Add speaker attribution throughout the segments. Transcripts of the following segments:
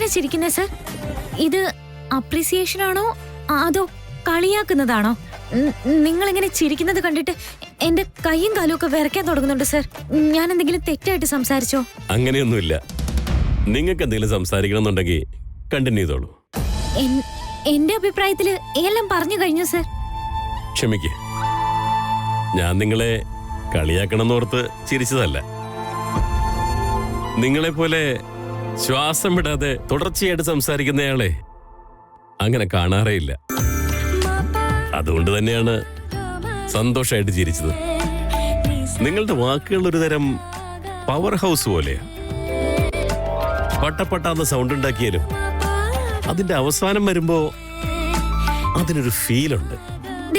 Speaker 1: എന്തിനാ ചിരിക്കുന്നേ സർ? ഇത് അപ്രീസിയേഷൻ ആണോ അതോ കളിയാക്കുന്നതാണോ? നിങ്ങൾ ഇങ്ങനെ ചിരിക്കുന്നത് കണ്ടിട്ട് എന്റെ കൈയും കാലും ഒക്കെ വിറയ്ക്കാൻ തുടങ്ങുന്നുണ്ട് സർ. ഞാൻ എന്തെങ്കിലും തെറ്റായിട്ട് സംസാരിച്ചോ?
Speaker 2: അങ്ങനെയൊന്നുമില്ല. നിങ്ങൾക്ക് എന്തെങ്കിലും സംസാരിക്കണമെന്നുണ്ടെങ്കിൽ കണ്ടിന്യൂ ചെയ്തോളൂ.
Speaker 1: എന്റെ അഭിപ്രായത്തില് എല്ലാം പറഞ്ഞു കഴിഞ്ഞു സർ.
Speaker 2: ക്ഷമിക്ക്, ഞാൻ നിങ്ങളെ കളിയാക്കണമെന്നോർത്ത് ചിരിച്ചതല്ല. നിങ്ങളെപ്പോലെ ശ്വാസം വിടാതെ തുടർച്ചയായിട്ട് സംസാരിക്കുന്നയാളെ അങ്ങനെ കാണാറേ ഇല്ല. അതുകൊണ്ട് തന്നെയാണ് സന്തോഷമായിട്ട് ചിരിച്ചത്. നിങ്ങളുടെ വാക്കുകൾ ഒരു തരം പവർ ഹൗസ് പോലെയാ. പട്ടപ്പട്ടാന്ന് സൗണ്ട് ഉണ്ടാക്കിയാലും അതിന്റെ അവസാനം വരുമ്പോ അതിനൊരു ഫീലുണ്ട്.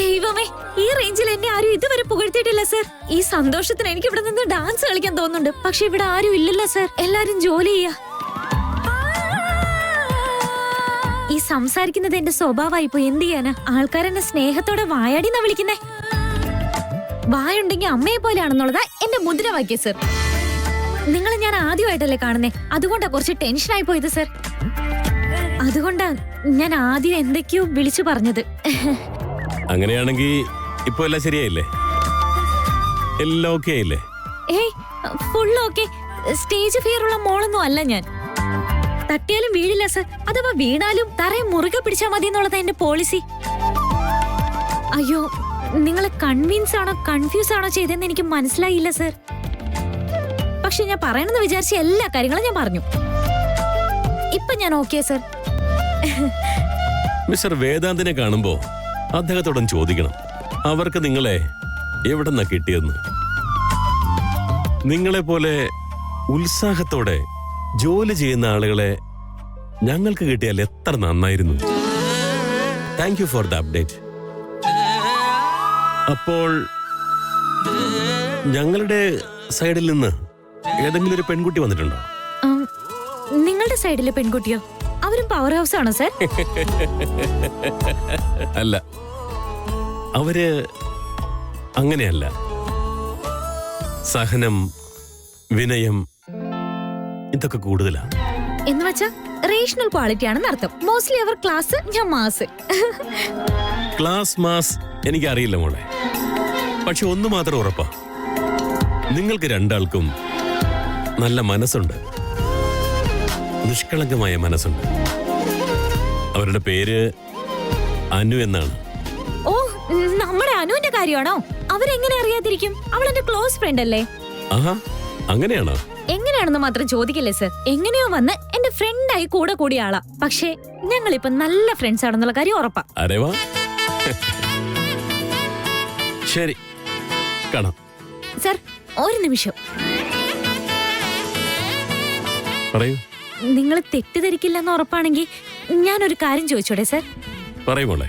Speaker 1: ദൈവമേ, ഈ റേഞ്ചിൽ എന്നെ ആരും ഇതുവരെ പുകഴ്ത്തിയിട്ടില്ല സർ. ഈ സന്തോഷത്തിന് എനിക്ക് ഇവിടെ നിന്ന് ഡാൻസ് കളിക്കാൻ തോന്നുന്നുണ്ട്. പക്ഷെ ഇവിടെ ആരും ഇല്ലല്ലോ സർ, എല്ലാരും ജോലി ചെയ്യാ. ഈ സംസാരിക്കുന്നത് എന്റെ സ്വഭാവമായി പോയി. എന്ത് ചെയ്യാനാ? ആൾക്കാരെന്നെ സ്നേഹത്തോടെ വായാടിന്നാ വിളിക്കുന്നേ. വായുണ്ടെങ്കിൽ അമ്മയെ പോലെയാണെന്നുള്ളതാ എന്റെ മുദ്രാവാക്യം സർ. നിങ്ങളെ ഞാൻ ആദ്യമായിട്ടല്ലേ കാണുന്നേ, അതുകൊണ്ടാ കുറച്ച് ടെൻഷനായി പോയത് സർ. അതുകൊണ്ടാ ഞാൻ ആദ്യം എന്തൊക്കെയോ വിളിച്ചു പറഞ്ഞത്.
Speaker 2: അങ്ങനെയാണെങ്കിൽ ഇപ്പൊ എല്ലാം ശരിയായില്ലേ? എല്ലാം ഓക്കെ ആയില്ലേ?
Speaker 1: ഏയ്, ഫുൾ ഓക്കെ. സ്റ്റേജ് ഫിയർ ഉള്ള മോളൊന്നും അല്ല ഞാൻ. തട്ടിയാലും വീഴില്ല സർ. അഥവാ വീണാലും തറയെ മുറുകെ പിടിച്ചാൽ മതി എന്നുള്ളതാ എന്റെ പോളിസി. അയ്യോ, നിങ്ങളെ കൺവിൻസ് ആണോ കൺഫ്യൂസ് ആണോ ചെയ്തെന്ന് എനിക്ക് മനസ്സിലായില്ല സർ. പക്ഷെ ഞാൻ പറയണമെന്ന് വിചാരിച്ച എല്ലാ കാര്യങ്ങളും ഞാൻ പറഞ്ഞു. ഇപ്പൊ ഞാൻ ഓക്കെ സർ.
Speaker 2: മിസ്റ്റർ വേദാന്തിനെ കാണുമ്പോ അദ്ദേഹത്തോടൊന്ന് ചോദിക്കണം, അവർക്ക് നിങ്ങളെ എവിടെന്നാ കിട്ടിയെന്ന്. നിങ്ങളെ പോലെ ഉത്സാഹത്തോടെ ജോലി ചെയ്യുന്ന ആളുകളെ ഞങ്ങൾക്ക് കിട്ടിയാൽ എത്ര നന്നായിരുന്നു. Thank you for the update. അപ്പോൾ ഞങ്ങളുടെ സൈഡിൽ നിന്ന് ഏതെങ്കിലും ഒരു പെൺകുട്ടി വന്നിട്ടുണ്ടോ?
Speaker 1: നിങ്ങളുടെ സൈഡിലെ പെൺകുട്ടിയോ? അവരും പവർ ഹൗസ് ആണോ സർ?
Speaker 2: അല്ല, അവര് അങ്ങനെയല്ല. സഹനം, വിനയം ഇതൊക്കെ കൂടുതലാ.
Speaker 1: എന്ന് വെച്ചാ റേഷണൽ ക്വാളിറ്റി ആണെന്ന് അർത്ഥം. മോസ്റ്റ്ലി അവർ ക്ലാസ്, ഞാൻ മാസ്.
Speaker 2: ക്ലാസ് മാസ് എനിക്കറിയില്ല മോളെ. പക്ഷെ ഒന്ന് മാത്രം ഉറപ്പാ, നിങ്ങൾക്ക് രണ്ടാൾക്കും നല്ല മനസ്സുണ്ട്, നിഷ്കളങ്കമായ മനസ്സുണ്ട്. അവരുടെ പേര് അനു എന്നാണ്.
Speaker 1: ഓ, നമ്മുടെ അനുവിന്റെ കാര്യമാണോ? അവരെങ്ങനെ അറിയാതിരിക്കും? അവൾ എന്റെ ക്ലോസ് ഫ്രണ്ട് അല്ലേ?
Speaker 2: ആഹാ, അങ്ങനെയാണോ?
Speaker 1: എങ്ങനെയാണെന്ന് മാത്രം ചോദിക്കല്ലേ സർ. എങ്ങനെയോ വന്ന് എന്റെ ഫ്രണ്ടായി കൂടെ കൂടിയ ആളാ. പക്ഷേ ഞങ്ങളിപ്പോ നല്ല ഫ്രണ്ട്സ് ആണെന്നുള്ള കാര്യം ഉറപ്പാ.
Speaker 2: അരേവാ, ശരി, കാണാം.
Speaker 1: സർ, ഒരു നിമിഷം.
Speaker 2: പറയൂ.
Speaker 1: നിങ്ങൾ തെറ്റിദ്ധരിക്കില്ലെന്ന് ഉറപ്പാണെങ്കിൽ ഞാനൊരു കാര്യം ചോദിച്ചോടെ സർ?
Speaker 2: പറയൂ മോളെ.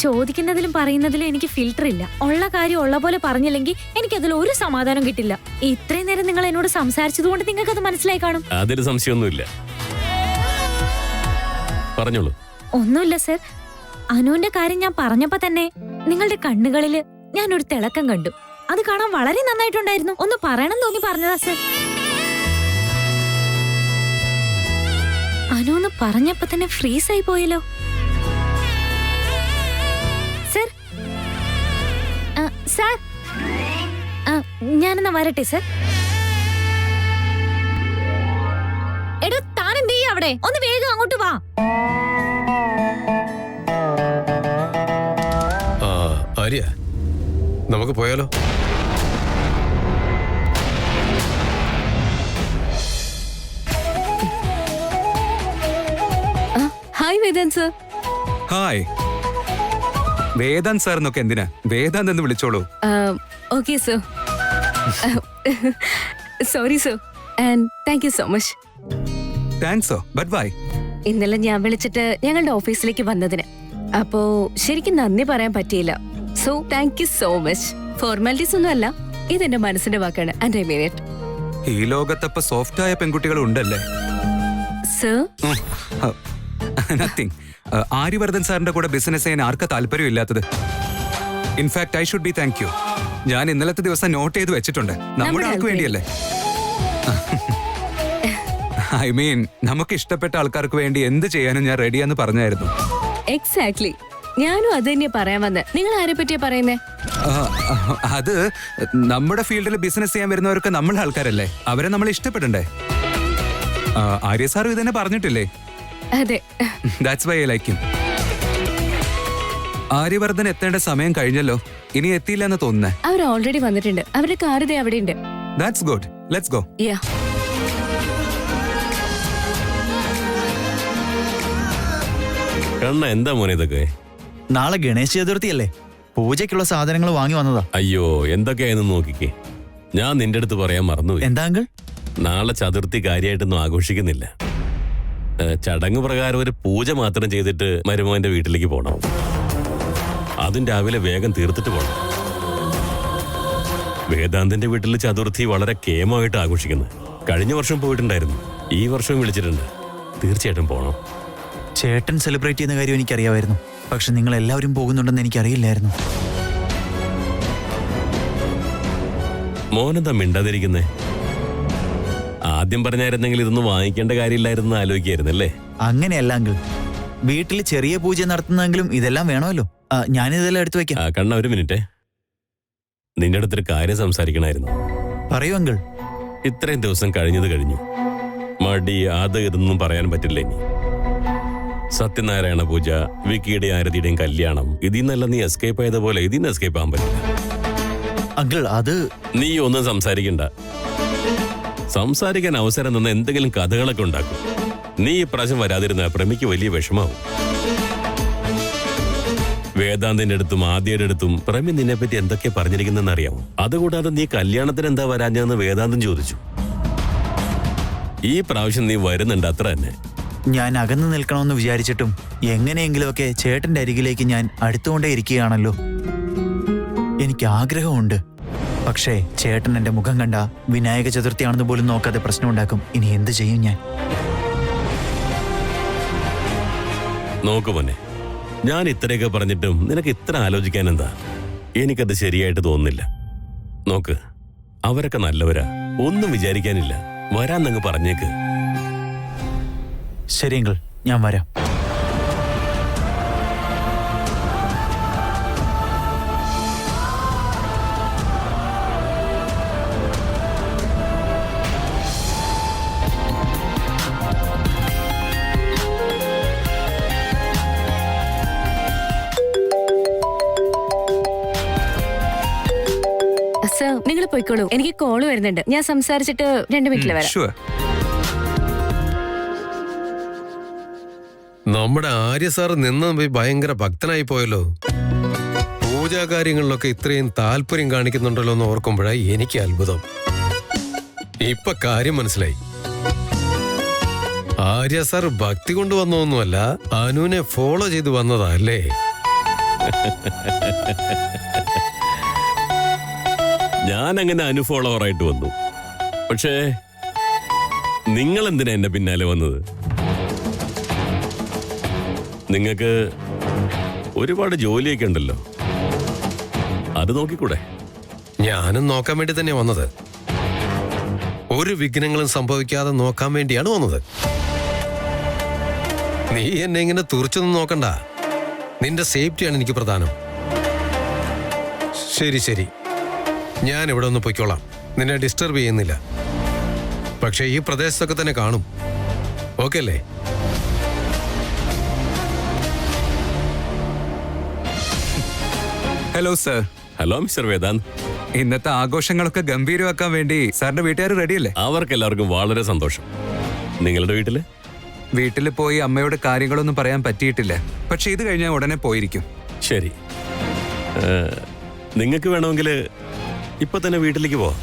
Speaker 1: ചോദിക്കുന്നതിലും പറയുന്നതിലും എനിക്ക് ഫിൽട്ടർ ഇല്ല. ഉള്ള കാര്യം ഉള്ള പോലെ പറഞ്ഞില്ലെങ്കിൽ എനിക്കതിൽ ഒരു സമാധാനം കിട്ടില്ല. ഇത്രയും നേരം നിങ്ങൾ എന്നോട് സംസാരിച്ചതുകൊണ്ട് നിങ്ങൾക്ക് അത് മനസ്സിലായി കാണും.
Speaker 2: അതിൽ സംശയമൊന്നുമില്ല, പറഞ്ഞോളൂ.
Speaker 1: ഒന്നുമില്ല സർ. അനുവിന്റെ കാര്യം ഞാൻ പറഞ്ഞപ്പോ തന്നെ നിങ്ങളുടെ കണ്ണുകളില് ഞാനൊരു തിളക്കം കണ്ടു. അത് കാണാൻ വളരെ നന്നായിട്ടുണ്ടായിരുന്നു. ഒന്ന് പറയണം തോന്നി പറഞ്ഞതാ സർ. അനു എന്ന് പറഞ്ഞപ്പോ തന്നെ ഫ്രീസായി പോയല്ലോ സർ. സർ, ഞാനെന്നാ വരട്ടെ സർ. എടോ, താൻ എന്ത് ചെയ്യാ അവിടെ? ഒന്ന് വേഗം അങ്ങോട്ട് വാ.
Speaker 3: ആര്യ, നമുക്ക് പോയാലോ?
Speaker 1: Hi Vedant sir.
Speaker 4: Hi. Vedant sir എന്നൊക്കെ എന്തിനാ? വേദാന്ത് എന്ന് വിളിച്ചോളൂ.
Speaker 5: Okay sir. Sorry sir, and thank you so much.
Speaker 4: താങ്ക്സോ, ബട്ട് വൈ?
Speaker 5: ഇന്നലെ ഞാൻ വിളിച്ചിട്ട് ഞങ്ങളുടെ ഓഫീസിലേക്ക് വന്നതിന്. അപ്പോ ശരിക്കും നന്ദി പറയാൻ പറ്റിയില്ല. So thank you so much. Formalities ഒന്നും അല്ല, ഇതെന്റെ മനസ്സിന്റെ വാക്കാണ്. And I mean it.
Speaker 4: ഈ ലോകത്തപ്പ സോഫ്റ്റ് ആയ പെൺകുട്ടികൾ ഉണ്ടല്ലേ?
Speaker 5: Sir,
Speaker 4: nothing. ആര്യവർദ്ധൻ സാറിന്റെ കൂടെ ബിസിനസ് ചെയ്യാൻ ആർക്കാ താല്പര്യമില്ലാത്തത്? In fact I should be thank you. ഞാൻ ഇന്നലത്തെ ദിവസം നോട്ട് ചെയ്ത് വെച്ചിട്ടുണ്ട്. നമ്മുടെ ആൾക്ക് വേണ്ടിയല്ലേ? ഐ മീൻ നമുക്ക് ഇഷ്ടപ്പെട്ട ആൾക്കാർക്ക് വേണ്ടി എന്ത് ചെയ്യാനും ഞാൻ റെഡിയാന്ന് പറഞ്ഞായിരുന്നു.
Speaker 5: എക്സാക്ട്ലി, ഞാനും അത് തന്നെയാ പറയാൻ വന്നത്. നിങ്ങൾ ആരെ പറ്റിയാ പറയുന്നേ?
Speaker 4: ആ, അത് നമ്മുടെ ഫീൽഡിൽ ബിസിനസ് ചെയ്യാൻ വരുന്നവർക്ക് നമ്മളെ ആൾക്കാരല്ലേ, അവരെ നമ്മൾ ഇഷ്ടപ്പെടണ്ടേ? ആര്യ സാറും ഇതന്നെ പറഞ്ഞിട്ടില്ലേ?
Speaker 5: അതെ.
Speaker 4: That's why I like him. Aryavardhan എത്തേണ്ട സമയം കഴിഞ്ഞല്ലോ, ഇനി എത്തിയില്ല എന്ന് തോന്നുന്നേ.
Speaker 5: അവർ ഓൾറെഡി വന്നിട്ടുണ്ട്. അവരുടെ കാർ ദേ അവിടെ ഉണ്ട്.
Speaker 4: That's good, let's go.
Speaker 5: Yeah.
Speaker 2: Kanna എന്താ മോനെ ഇതൊക്കെ?
Speaker 6: നാളെ ഗണേശ ചതുർത്ഥിയല്ലേ, പൂജയ്ക്കുള്ള സാധനങ്ങൾ വാങ്ങി വന്നതാ.
Speaker 2: അയ്യോ, എന്തൊക്കെയായെന്ന് നോക്കിക്കേ. ഞാൻ നിന്റെ അടുത്ത് പറയാൻ മറന്നുപോയി.
Speaker 6: എന്താ അങ്കിൾ?
Speaker 2: നാളെ ചതുർത്ഥി കാര്യമായിട്ടൊന്നും ആഘോഷിക്കുന്നില്ല. ചടങ്ങ് പ്രകാരം ഒരു പൂജ മാത്രം ചെയ്തിട്ട് മരുമോന്റെ വീട്ടിലേക്ക് പോകണം. അതും രാവിലെ വേഗം തീർത്തിട്ട് പോകണം. വേദാന്തിന്റെ വീട്ടിൽ ചതുർത്ഥി വളരെ കേമമായിട്ട് ആഘോഷിക്കുന്നത്. കഴിഞ്ഞ വർഷം പോയിട്ടുണ്ടായിരുന്നു, ഈ വർഷവും വിളിച്ചിട്ടുണ്ട്. തീർച്ചയായിട്ടും പോകണം.
Speaker 6: ചേട്ടൻ സെലിബ്രേറ്റ് ചെയ്യുന്ന കാര്യം എനിക്കറിയാമായിരുന്നു, പക്ഷെ നിങ്ങൾ എല്ലാവരും പോകുന്നുണ്ടെന്ന് എനിക്കറിയില്ലായിരുന്നു.
Speaker 2: മോനെന്താ മിണ്ടാതിരിക്കുന്നേ? ആദ്യം പറഞ്ഞായിരുന്നെങ്കിൽ ഇതൊന്നും വാങ്ങിക്കേണ്ട കാര്യമില്ലായിരുന്നു ആലോചിക്കായിരുന്നല്ലേ?
Speaker 6: അങ്ങനെയല്ല അങ്കിൾ, വീട്ടിൽ ചെറിയ പൂജ നടത്തുന്നെങ്കിലും ഇതെല്ലാം വേണമല്ലോ. ഞാനിതെല്ലാം എടുത്തു വെക്കാം.
Speaker 2: കണ്ണ, ഒരു മിനിറ്റ്. നിന്റെ അടുത്തൊരു കാര്യം സംസാരിക്കണമായിരുന്നു.
Speaker 6: പറയൂ അങ്കിൾ.
Speaker 2: ഇത്രയും ദിവസം കഴിഞ്ഞത് കഴിഞ്ഞു. മടി അത് ഇതൊന്നും പറയാൻ പറ്റില്ല ഇനി. സത്യനാരായണ പൂജ, വിക്കിയുടെ ആരതിയുടെയും കല്യാണം, ഇതിന്നല്ല നീ എസ്കേപ്പ് ആയത് പോലെ ഇതിന്ന് എസ്കേപ്പ് ആകാൻ പറ്റില്ല.
Speaker 6: അങ്കിൾ, അത്
Speaker 2: നീ ഒന്നും സംസാരിക്കണ്ട. സംസാരിക്കാൻ അവസരം തന്ന എന്തെങ്കിലും കഥകളൊക്കെ ഉണ്ടാക്കും. നീ ഈ പ്രാവശ്യം വരാതിരുന്ന പ്രമിക്ക് വലിയ വിഷമാവും. വേദാന്തിന്റെ അടുത്തും ആദ്യയുടെ അടുത്തും പ്രമി നിന്നെ പറ്റി എന്തൊക്കെ പറഞ്ഞിരിക്കുന്നെന്ന് അറിയാമോ? അതുകൂടാതെ നീ കല്യാണത്തിന് എന്താ വരാഞ്ഞെന്ന് വേദാന്തം ചോദിച്ചു. ഈ പ്രാവശ്യം നീ വരുന്നുണ്ട്, അത്ര തന്നെ.
Speaker 6: ഞാൻ അകന്നു നിൽക്കണമെന്ന് വിചാരിച്ചിട്ടും എങ്ങനെയെങ്കിലുമൊക്കെ ചേട്ടന്റെ അരികിലേക്ക് ഞാൻ അടുത്തുകൊണ്ടേ ഇരിക്കുകയാണല്ലോ. എനിക്ക് ആഗ്രഹമുണ്ട്, പക്ഷേ ചേട്ടൻ എന്റെ മുഖം കണ്ട വിനായക ചതുർത്ഥിയാണെന്ന് പോലും നോക്കാതെ പ്രശ്നമുണ്ടാക്കും. ഇനി എന്ത് ചെയ്യും ഞാൻ?
Speaker 2: നോക്കു മോനെ, ഞാൻ ഇത്രയൊക്കെ പറഞ്ഞിട്ടും നിനക്ക് ഇത്ര ആലോചിക്കാൻ എന്താ? എനിക്കത് ശരിയായിട്ട് തോന്നുന്നില്ല. നോക്ക്, അവരൊക്കെ നല്ലവരാ, ഒന്നും വിചാരിക്കാനില്ല. വരാന്നങ്ങ് പറഞ്ഞേക്ക്.
Speaker 6: ശരി അങ്കിൾ, ഞാൻ വരാം.
Speaker 5: സർ, നിങ്ങൾ പോയിക്കോളൂ. എനിക്ക് കോള് വരുന്നുണ്ട്. ഞാൻ സംസാരിച്ചിട്ട് 2 മിനിറ്റിൽ വരാം.
Speaker 4: ഷുവർ.
Speaker 3: നമ്മുടെ ആര്യ സാർ നിന്ന് ഭയങ്കര ഭക്തനായി പോയല്ലോ. പൂജാ കാര്യങ്ങളിലൊക്കെ ഇത്രയും താല്പര്യം കാണിക്കുന്നുണ്ടല്ലോ എന്ന് ഓർക്കുമ്പോഴാണ് എനിക്ക് അത്ഭുതം. ഇപ്പൊ കാര്യം മനസ്സിലായി. ആര്യ സാർ ഭക്തി കൊണ്ട് വന്നൊന്നുമല്ല, അനുവിനെ ഫോളോ ചെയ്ത് വന്നതാ അല്ലേ?
Speaker 2: ഞാൻ അങ്ങനെ അനുഫോളോവറായിട്ട് വന്നു. പക്ഷേ നിങ്ങൾ എന്തിനാ എന്നെ പിന്നാലെ വന്നത്? നിങ്ങൾക്ക് ഒരുപാട് ജോലിയൊക്കെ ഉണ്ടല്ലോ, അത് നോക്കിക്കൂടെ?
Speaker 3: ഞാനും നോക്കാൻ വേണ്ടി തന്നെ വന്നത്. ഒരു വിഘ്നങ്ങളും സംഭവിക്കാതെ നോക്കാൻ വേണ്ടിയാണ് വന്നത്. നീ എന്നെ ഇങ്ങനെ തുറച്ചൊന്നും നോക്കണ്ട. നിന്റെ സേഫ്റ്റിയാണ് എനിക്ക് പ്രധാനം. ശരി ശരി, ഞാൻ ഇവിടെ ഒന്ന് പൊയ്ക്കോളാം. നിന്നെ ഡിസ്റ്റർബ് ചെയ്യുന്നില്ല. പക്ഷെ ഈ പ്രദേശത്തൊക്കെ തന്നെ കാണും. ഓക്കെ അല്ലേ?
Speaker 4: Hello sir.
Speaker 2: Hello mister Vedant.
Speaker 4: ഇന്നത്തെ ആഘോഷങ്ങളൊക്കെ ഗംഭീരമാക്കാൻ വേണ്ടി സാറിന്റെ വീട്ടുകാർ റെഡിയല്ലേ?
Speaker 2: അവർക്കെല്ലാവർക്കും വളരെ സന്തോഷം. നിങ്ങളുടെ വീട്ടില്?
Speaker 4: വീട്ടിൽ പോയി അമ്മയോട് കാര്യങ്ങളൊന്നും പറയാൻ പറ്റിയിട്ടില്ല. പക്ഷെ ഇത് കഴിഞ്ഞാൽ ഉടനെ പോയിരിക്കും.
Speaker 2: ശരി, നിങ്ങൾക്ക് വേണമെങ്കിൽ ഇപ്പൊ തന്നെ വീട്ടിലേക്ക് പോവാം.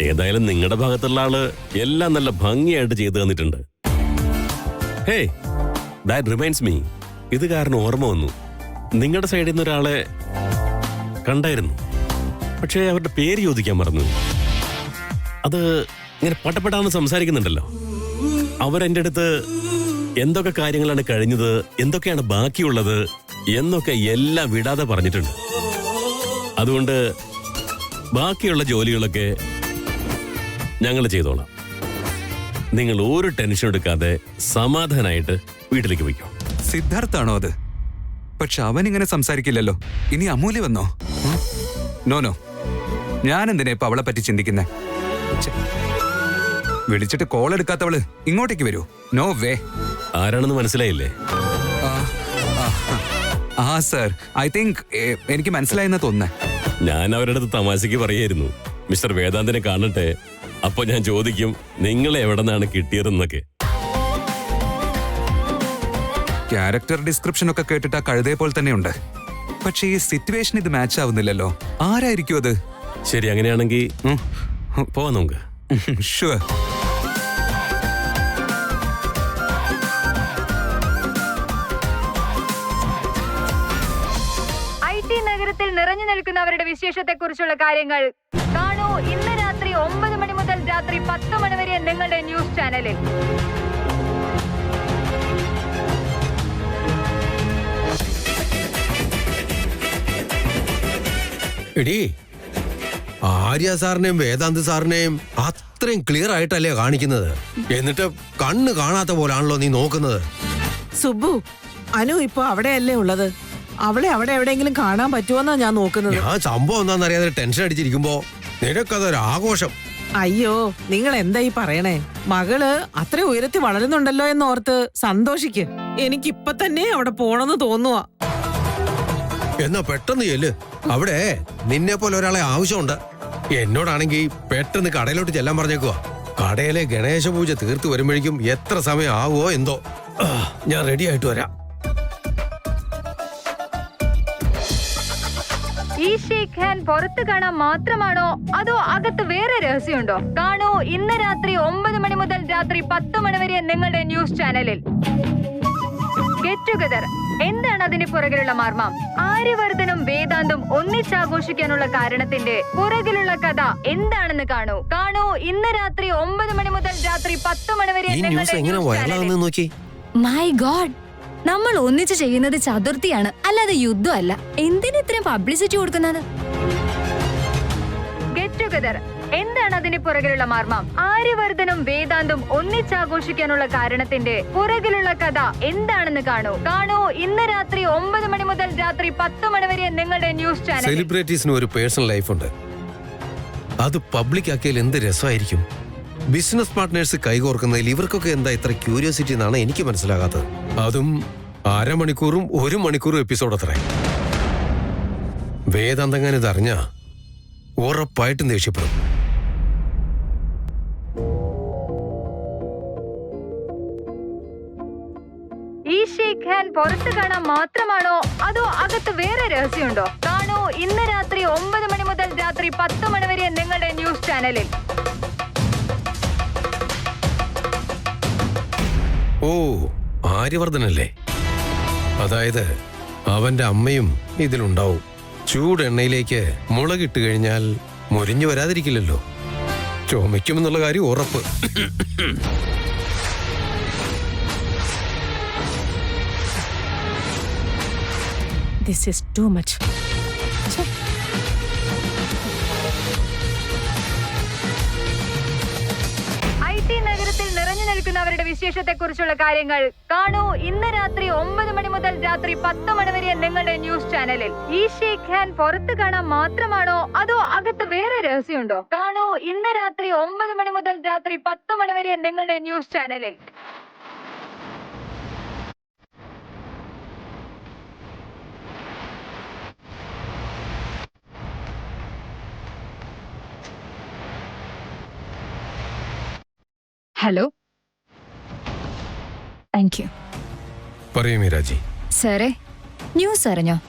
Speaker 2: ഏതായാലും നിങ്ങളുടെ ഭാഗത്തുള്ള ആള് എല്ലാം നല്ല ഭംഗിയായിട്ട് ചെയ്തു തന്നിട്ടുണ്ട്. ഹേയ്, ദാറ്റ് റിമൈൻഡ്സ് മീ, ഇത് കാരണം ഓർമ്മ വന്നു. നിങ്ങളുടെ സൈഡിൽ നിന്ന് ഒരാളെ കണ്ടായിരുന്നു, പക്ഷേ അവരുടെ പേര് ചോദിക്കാൻ മറന്നു. അത് ഇങ്ങനെ പട്ടപ്പെട്ടാന്ന് സംസാരിക്കുന്നുണ്ടല്ലോ. അവരെൻ്റെ അടുത്ത് എന്തൊക്കെ കാര്യങ്ങളാണ് കഴിഞ്ഞത്, എന്തൊക്കെയാണ് ബാക്കിയുള്ളത് എന്നൊക്കെ എല്ലാം വിടാതെ പറഞ്ഞിട്ടുണ്ട്. അതുകൊണ്ട് ബാക്കിയുള്ള ജോലികളൊക്കെ ഞങ്ങൾ ചെയ്തോളാം. നിങ്ങൾ ഒരു ടെൻഷൻ എടുക്കാതെ സമാധാനായിട്ട് വീട്ടിലേക്ക് പോയിക്കോ.
Speaker 4: സിദ്ധാർത്ഥാണോ അത്? പക്ഷെ അവൻ ഇങ്ങനെ സംസാരിക്കില്ലല്ലോ. ഇനി അമൂല്യ വന്നോ? നോ ഞാൻ എന്തിനാ ഇപ്പൊ അവളെ പറ്റി ചിന്തിക്കുന്നേ? വിളിച്ചിട്ട് കോൾ എടുക്കാത്തവള് ഇങ്ങോട്ടേക്ക് വരൂ? No way.
Speaker 2: ആരാണെന്ന് മനസ്സിലായില്ലേ?
Speaker 4: ആ സർ, ഐ തിങ്ക് എനിക്ക് മനസ്സിലായെന്ന് തോന്നുന്നേ.
Speaker 2: ഞാൻ അവരുടെ അടുത്ത് തമാശക്ക് പറയായിരുന്നു, മിസ്റ്റർ വേദാന്തിനെ കാണട്ടെ, അപ്പൊ ഞാൻ ചോദിക്കും നിങ്ങളെ എവിടെ നിന്നാണ് കിട്ടിയതെന്നൊക്കെ.
Speaker 4: ക്യാരക്ടർ ഡിസ്ക്രിപ്ഷൻ ഒക്കെ കേട്ടിട്ട് ആ കഴുതയെ പോലെ തന്നെയുണ്ട്. പക്ഷേ ഈ സിറ്റുവേഷൻ ഇത് മാച്ച് ആവുന്നില്ലല്ലോ. ആരായിരിക്കും അത്?
Speaker 2: ശരി, അങ്ങനെയാണെങ്കിൽ പോവാം നമുക്ക്.
Speaker 4: ഷുവർ.
Speaker 7: IT നഗരത്തിൽ നിറഞ്ഞു നിൽക്കുന്നവരുടെ വിശേഷത്തെക്കുറിച്ചുള്ള കാര്യങ്ങൾ കാണൂ ഇന്ന് രാത്രി 9 മണി മുതൽ രാത്രി 10 മണി വരെ നിങ്ങളുടെ ന്യൂസ് ചാനലിൽ.
Speaker 3: എടീ, ആര്യ സാറിനെയും വേദാന്ത് സാറിനെയും അത്രയും ക്ലിയർ ആയിട്ടല്ലേ കാണിക്കുന്നത്? എന്നിട്ട് കണ്ണ് കാണാത്ത പോലാണല്ലോ നീ നോക്കുന്നത്.
Speaker 8: സുബ്ബു, അനു ഇപ്പൊ അവിടെയല്ലേ ഉള്ളത്? അവളെ അവിടെ എവിടെയെങ്കിലും കാണാൻ പറ്റുമോന്നാ ഞാൻ നോക്കുന്നത്.
Speaker 3: ഞാൻ സംഭവം എന്താണെന്നറിയാതെ ടെൻഷൻ അടിച്ചിരിക്കുമ്പോ നിനക്കതൊരു ആഘോഷം.
Speaker 8: അയ്യോ, നിങ്ങൾ എന്താ ഈ പറയണേ? മകള് അത്ര ഉയരത്തിൽ വളരുന്നുണ്ടല്ലോ എന്നോർത്ത് സന്തോഷിക്ക്. എനിക്കിപ്പൊ തന്നെ അവിടെ പോണെന്ന് തോന്നുവാ.
Speaker 3: എന്നാ പെട്ടെന്ന് ചെല്ല്. അവിടെ നിന്നെ പോലെ ഒരാളെ ആവശ്യമുണ്ട്. എന്നോടാണെങ്കിൽ പെട്ടെന്ന് കടയിലോട്ട് ചെല്ലാൻ പറഞ്ഞേക്കുവാ. കടയിലെ ഗണേശ പൂജ തീർത്ത് വരുമ്പോഴേക്കും എത്ര സമയം ആവുമോ എന്തോ. ഞാൻ റെഡി ആയിട്ട് വരാം.
Speaker 7: ഈ ഷെയ്ഖ് ഹാൻഡ് പുറത്ത് കാണാൻ മാത്രമാണോ അതോ അകത്ത് വേറെ രഹസ്യമുണ്ടോ? കാണൂ ഇന്ന് രാത്രി 9 മണി മുതൽ രാത്രി 10 മണി വരെ നിങ്ങളുടെ ന്യൂസ് ചാനലിൽ. ഗെറ്റ് ടുഗദർ, എന്താണ് അതിന് പുറകിലുള്ള മർമ്മം? ആര്യവർദ്ധനും വേദാന്തും ഒന്നിച്ചാഘോഷിക്കാനുള്ള കാരണത്തിന്റെ പുറകിലുള്ള കഥ എന്താണെന്ന് കാണൂ ഇന്ന് രാത്രി 9 മണി മുതൽ രാത്രി 10 മണി വരെ
Speaker 3: ഈ ന്യൂസ് എങ്ങനെ വൈറലാകുന്നു നോക്കി.
Speaker 1: മൈ ഗോഡ്, നമ്മൾ ഒന്നിച്ച് ചെയ്യുന്നത് ചതുർത്ഥിയാണ്, അല്ലാതെ യുദ്ധമല്ല. എന്തിന് ഇത്രയും പബ്ലിസിറ്റി കൊടുക്കുന്നത്?
Speaker 7: ഗെറ്റ് ടുഗദർ, എന്താണ് അതിന് പുറകിലുള്ള മർമ്മം? ആര്യവർദ്ധനും വേദാന്തും ഒന്നിച്ചാഘോഷിക്കാനുള്ള കാരണത്തിന്റെ പുറകിലുള്ള കഥ എന്താണെന്ന് കാണൂ ഇന്ന് രാത്രി 9 മണി മുതൽ രാത്രി 10 മണി വരെ നിങ്ങളുടെ ന്യൂസ് ചാനൽ.
Speaker 3: സെലിബ്രിറ്റീസിന് ഒരു പേഴ്സണൽ ലൈഫുണ്ട്. അത് പബ്ലിക് ആക്കിയാൽ എന്ത് രസമായിരിക്കും. ബിസിനസ് പാർട്ട്നേഴ്സ് കൈകോർക്കുന്നതിൽ ഇവർക്കൊക്കെ എന്താ ഇത്ര ക്യൂരിയോസിറ്റി എന്നാണ് എനിക്ക് മനസ്സിലാകാത്തത്. അതും അരമണിക്കൂറും 1 മണിക്കൂറും എപ്പിസോഡ് അത്രേ. വേദാന്തങ്ങനെ ഇതറിഞ്ഞ ഉറപ്പായിട്ടും ദേഷ്യപ്പെടും.
Speaker 7: ഈ ഷെയ്ഖ് ഹാൻഡ് പുറത്ത് കാണാൻ മാത്രമാണോ അതോ അകത്ത് വേറെ രഹസ്യമുണ്ടോ? കാണൂ ഇന്ന് രാത്രി 9 മണി മുതൽ രാത്രി 10 മണി വരെ നിങ്ങളുടെ ന്യൂസ് ചാനലിൽ.
Speaker 3: ഓ, ആര്യവർദ്ധനല്ലേ? അതായത് അവന്റെ അമ്മയും ഇതിലുണ്ടാവും. ചൂടെണ്ണയിലേക്ക് മുളകിട്ട് കഴിഞ്ഞാൽ മുരിഞ്ഞു വരാതിരിക്കില്ലല്ലോ. ചുമയ്ക്കുമെന്നുള്ള കാര്യം ഉറപ്പ്.
Speaker 8: This is too much.
Speaker 7: IT നഗരത്തിൽ നിറഞ്ഞു നിൽക്കുന്നവരുടെ വിശേഷത്തെക്കുറിച്ചുള്ള കാര്യങ്ങൾ കാണൂ ഇന്ന് രാത്രി 9 മണി മുതൽ രാത്രി 10 മണി വരെ നിങ്ങളുടെ ന്യൂസ് ചാനലിൽ. ഈ ഷെയ്ഖ് ഹാൻഡ് പുറത്ത് കാണാൻ മാത്രമാണോ അതോ അകത്ത് വേറെ രഹസ്യമുണ്ടോ? കാണൂ ഇന്ന് രാത്രി 9 മണി മുതൽ രാത്രി 10 മണി വരെ നിങ്ങളുടെ ന്യൂസ് ചാനലിൽ.
Speaker 1: Hello, thank you.
Speaker 3: പറയൂ മീരാജി.
Speaker 1: സാറേ, ന്യൂസ് അറിഞ്ഞോ?